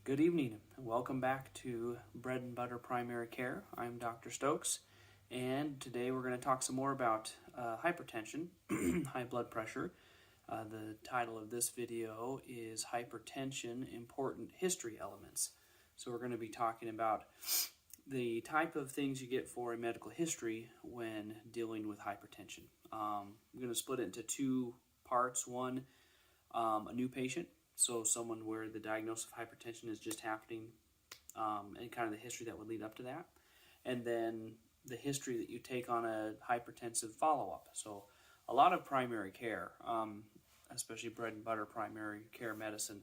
Good evening and welcome back to Bread and Butter Primary Care. I'm Dr. Stokes, and today we're going to talk some more about hypertension, high blood pressure. The title of this video is Hypertension, Important History Elements. So we're going to be talking about the type of things you get for a medical history when dealing with hypertension. I'm going to split it into two parts. One, a new patient. So someone where the diagnosis of hypertension is just happening, and kind of the history that would lead up to that. And then the history that you take on a hypertensive follow-up. So a lot of primary care, especially bread and butter primary care medicine,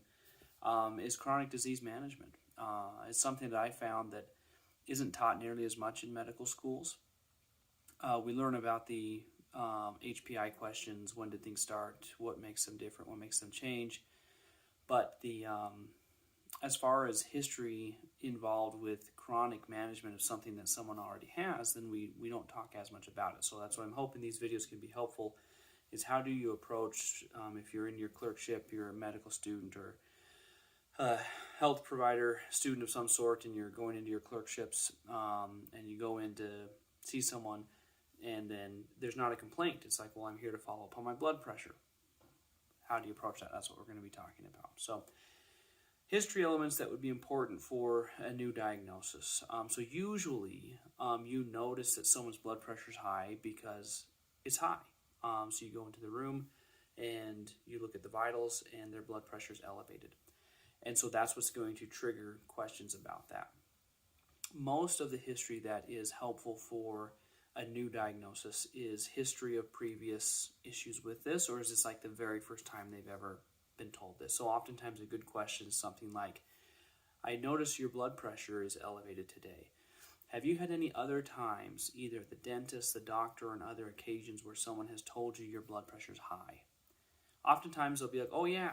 is chronic disease management. It's something that I found that isn't taught nearly as much in medical schools. We learn about the HPI questions, when did things start, what makes them different, what makes them change. But as far as history involved with chronic management of something that someone already has, then we don't talk as much about it. So that's what I'm hoping these videos can be helpful, is how do you approach, if you're in your clerkship, you're a medical student or a health provider student of some sort, and you're going into your clerkships, and you go in to see someone, and then there's not a complaint. It's like, well, I'm here to follow up on my blood pressure. How do you approach that? That's what we're going to be talking about. So history elements that would be important for a new diagnosis. So usually you notice that someone's blood pressure is high because it's high. So you go into the room and you look at the vitals and their blood pressure is elevated. And so that's what's going to trigger questions about that. Most of the history that is helpful for a new diagnosis is history of previous issues with this, or is this like the very first time they've ever been told this? So oftentimes a good question is something like, I notice your blood pressure is elevated today. Have you had any other times, either at the dentist, the doctor, or on other occasions where someone has told you your blood pressure is high? Oftentimes they'll be like, oh yeah,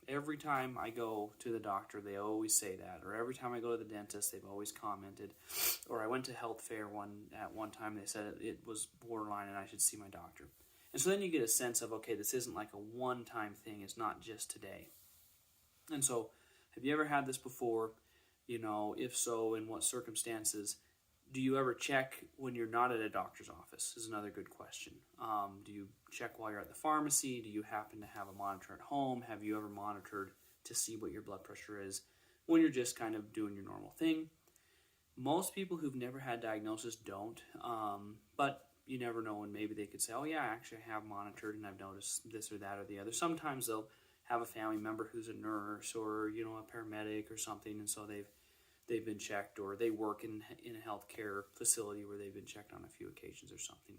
every time I go to the doctor, they always say that. Or every time I go to the dentist, they've always commented. Or I went to health fair at one time, they said it was borderline and I should see my doctor. And so then you get a sense of, okay, this isn't like a one-time thing. It's not just today. And so have you ever had this before? If so, in what circumstances? Do you ever check when you're not at a doctor's office is another good question. Do you check while you're at the pharmacy? Do you happen to have a monitor at home? Have you ever monitored to see what your blood pressure is when you're just kind of doing your normal thing? Most people who've never had diagnosis don't, but you never know, and maybe they could say, oh yeah, actually I have monitored and I've noticed this or that or the other. Sometimes they'll have a family member who's a nurse or a paramedic or something, and so they've been checked, or they work in a healthcare facility where they've been checked on a few occasions or something.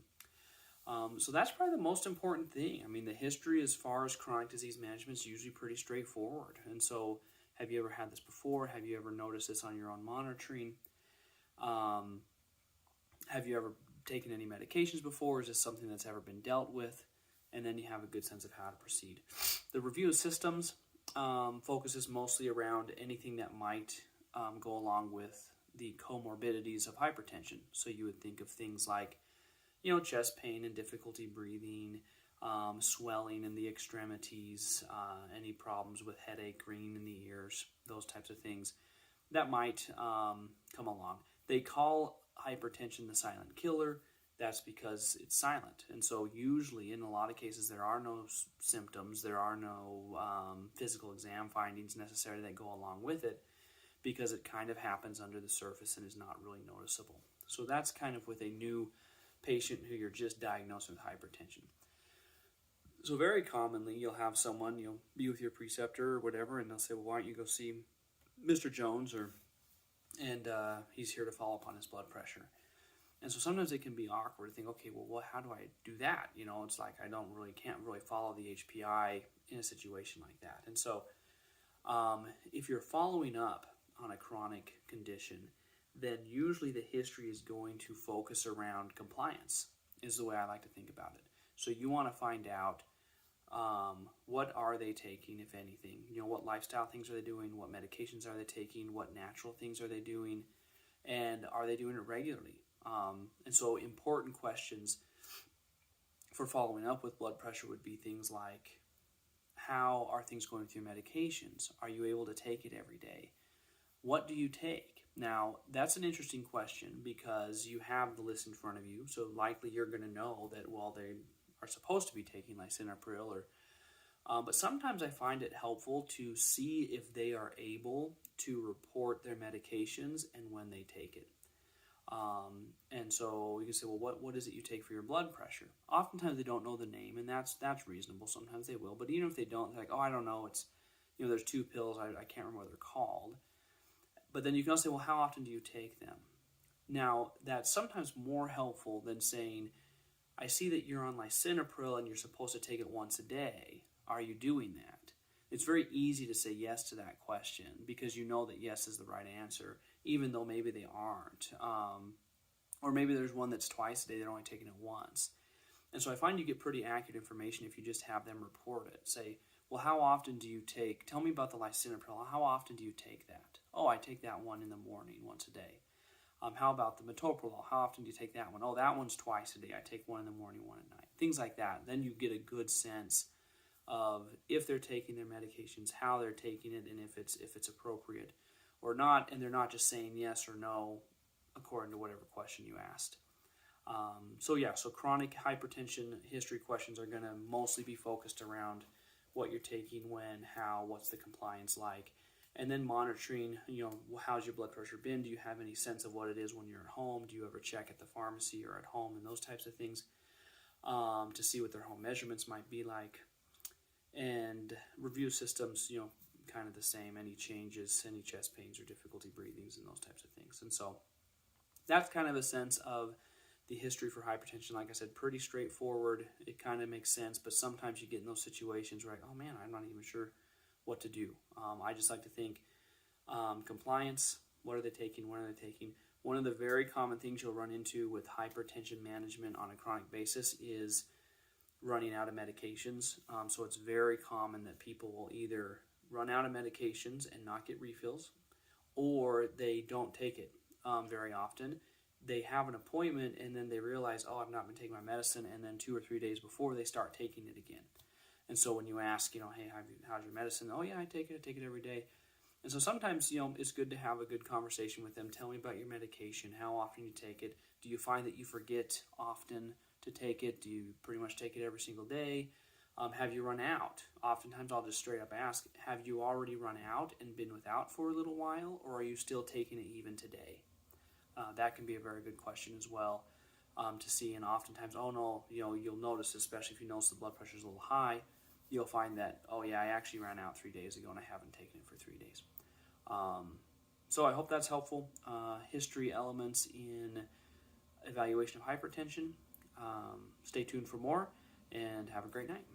So that's probably the most important thing. I mean, the history as far as chronic disease management is usually pretty straightforward. And so have you ever had this before? Have you ever noticed this on your own monitoring? Have you ever taken any medications before? Is this something that's ever been dealt with? And then you have a good sense of how to proceed. The review of systems focuses mostly around anything that might go along with the comorbidities of hypertension. So you would think of things like, chest pain and difficulty breathing, swelling in the extremities, any problems with headache, ringing in the ears, those types of things that might come along. They call hypertension the silent killer. That's because it's silent. And so usually in a lot of cases there are no symptoms, there are no physical exam findings necessarily that go along with it, because it kind of happens under the surface and is not really noticeable. So that's kind of with a new patient who you're just diagnosed with hypertension. So very commonly you'll have someone, you'll be with your preceptor or whatever, and they'll say, well, why don't you go see Mr. Jones, and he's here to follow up on his blood pressure. And so sometimes it can be awkward to think, okay, well, how do I do that? It's like I can't really follow the HPI in a situation like that. And so if you're following up on a chronic condition, then usually the history is going to focus around compliance, is the way I like to think about it. So you want to find out what are they taking, if anything. What lifestyle things are they doing? What medications are they taking? What natural things are they doing? And are they doing it regularly? And so important questions for following up with blood pressure would be things like, how are things going with your medications? Are you able to take it every day? What do you take? Now, that's an interesting question because you have the list in front of you, so likely you're going to know that, well, they are supposed to be taking lisinopril, but sometimes I find it helpful to see if they are able to report their medications and when they take it. And so you can say, well, what is it you take for your blood pressure? Oftentimes they don't know the name, and that's reasonable. Sometimes they will, but even if they don't, they're like, oh, I don't know. It's, there's 2 pills. I can't remember what they're called. But then you can also say, well, how often do you take them? Now, that's sometimes more helpful than saying, I see that you're on lisinopril and you're supposed to take it once a day. Are you doing that? It's very easy to say yes to that question because you know that yes is the right answer, even though maybe they aren't. Or maybe there's one that's twice a day, they're only taking it once. And so I find you get pretty accurate information if you just have them report it. Say, well, how often do you take, tell me about the lisinopril, how often do you take that? Oh, I take that one in the morning, once a day. How about the metoprolol? How often do you take that one? Oh, that one's twice a day. I take one in the morning, one at night. Things like that. Then you get a good sense of if they're taking their medications, how they're taking it, and if it's appropriate or not. And they're not just saying yes or no according to whatever question you asked. So chronic hypertension history questions are going to mostly be focused around what you're taking, when, how, what's the compliance like. And then monitoring, how's your blood pressure been? Do you have any sense of what it is when you're at home? Do you ever check at the pharmacy or at home, and those types of things, to see what their home measurements might be like. And review systems, kind of the same. Any changes, any chest pains or difficulty breathing and those types of things. And so that's kind of a sense of the history for hypertension. Like I said, pretty straightforward. It kind of makes sense, but sometimes you get in those situations where, oh man, I'm not even sure what to do. I just like to think compliance, what are they taking, when are they taking? One of the very common things you'll run into with hypertension management on a chronic basis is running out of medications. So it's very common that people will either run out of medications and not get refills, or they don't take it very often. They have an appointment and then they realize, oh, I've not been taking my medicine, and then 2 or 3 days before they start taking it again. And so when you ask, hey, how's your medicine? Oh, yeah, I take it every day. And so sometimes, it's good to have a good conversation with them. Tell me about your medication, how often you take it. Do you find that you forget often to take it? Do you pretty much take it every single day? Have you run out? Oftentimes I'll just straight up ask, have you already run out and been without for a little while, or are you still taking it even today? That can be a very good question as well to see. And oftentimes, oh no, you'll notice, especially if you notice the blood pressure is a little high, you'll find that, oh yeah, I actually ran out 3 days ago and I haven't taken it for 3 days. So I hope that's helpful. History elements in evaluation of hypertension. Stay tuned for more, and have a great night.